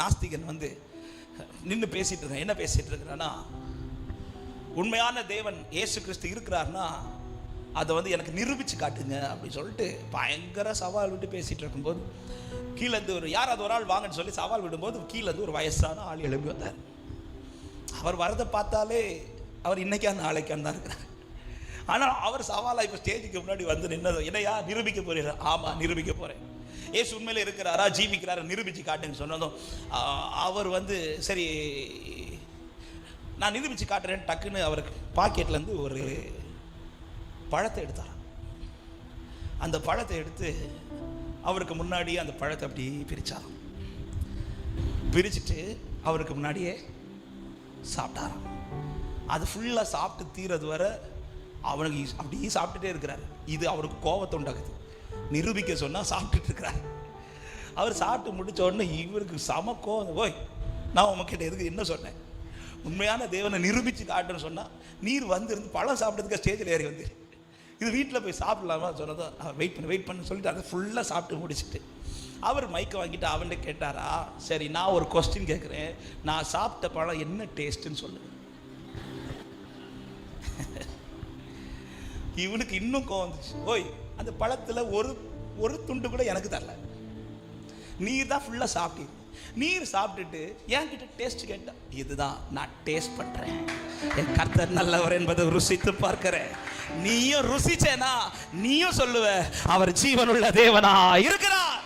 நாஸ்திகன் வந்து நின்று பேசிட்டு இருக்கேன். என்ன பேசிட்டு இருக்கிறேன்னா, உண்மையான தேவன் இயேசு கிறிஸ்து இருக்கிறார்னா அதை வந்து எனக்கு நிரூபித்து காட்டுங்க அப்படின்னு சொல்லிட்டு பயங்கர சவால் விட்டு பேசிகிட்டு இருக்கும்போது கீழேருந்து யாராவது ஒரு ஆள் வாங்கன்னு சொல்லி சவால் விடும்போது கீழேருந்து ஒரு வயசான ஆள் எழுப்பி வந்தார். அவர் வரதை பார்த்தாலே அவர் இன்னைக்கான நாளைக்கான தான் இருக்கிறார். ஆனால் அவர் சவாலாக இப்போ ஸ்டேஜுக்கு முன்னாடி வந்து நின்னது, என்னையா நிரூபிக்க போறீங்க? ஆமாம், நிரூபிக்க போகிறேன். ஏசு உண்மையிலே இருக்கிறாரா, ஜீவிக்கிறாரா, நிரூபித்து காட்டுன்னு சொன்னதும் அவர் வந்து சரி நான் நிரூபித்து காட்டுறேன். டக்குன்னு அவருக்கு பாக்கெட்லேருந்து ஒரு பழத்தை எடுத்தாராம். அந்த பழத்தை எடுத்து அவருக்கு முன்னாடியே அந்த பழத்தை அப்படி பிரிச்சாராம். பிரிச்சுட்டு அவருக்கு முன்னாடியே சாப்பிட்டாராம். அது ஃபுல்லாக சாப்பிட்டு தீரது வர அவனுக்கு அப்படியே சாப்பிட்டுட்டே இருக்கிறார். இது அவருக்கு கோபத்தை உண்டாக்குது. நிரூபிக்க சொன்னால் சாப்பிட்டுட்டு இருக்கிறார். அவர் சாப்பிட்டு முடித்த உடனே இவருக்கு சம கோபம். ஓய், நான் உங்ககிட்ட எதுக்கு என்ன சொன்னேன்? உண்மையான தேவனை நிரூபித்து காட்டுன்னு சொன்னால் நீர் வந்துருந்து பழம் சாப்பிட்றதுக்கு ஸ்டேஜில் ஏறி வந்து இது வீட்டில் போய் சாப்பிடலாமா சொன்னதும் அவர் வெயிட் பண்ணு சொல்லிட்டு அதை ஃபுல்லாக சாப்பிட்டு முடிச்சுட்டு அவர் மைக்கை வாங்கிட்டு அவன்கிட்ட கேட்டாரா, சரி நான் ஒரு கொஸ்டின் கேட்குறேன், நான் சாப்பிட்ட பழம் என்ன டேஸ்ட்டுன்னு சொல்லு. இவனுக்கு இன்னும் கோவம் வந்துச்சு. ஓய், அந்த பழத்தில் ஒரு துண்டு கூட எனக்கு தரல, நீர் தான் ஃபுல்லாக சாப்பிட்டீங்க. நீர் சாப்பிட்டுட்டு என்கிட்ட டேஸ்ட் கேட்டா, இதுதான் நான் டேஸ்ட் பண்றேன், என் கர்த்தர் நல்லவர் என்பதை ருசித்து பார்க்கிறேன். நீயும் ருசிச்சேனா நீயும் சொல்லுவ அவர் ஜீவனுள்ள தேவனா இருக்கிறார்.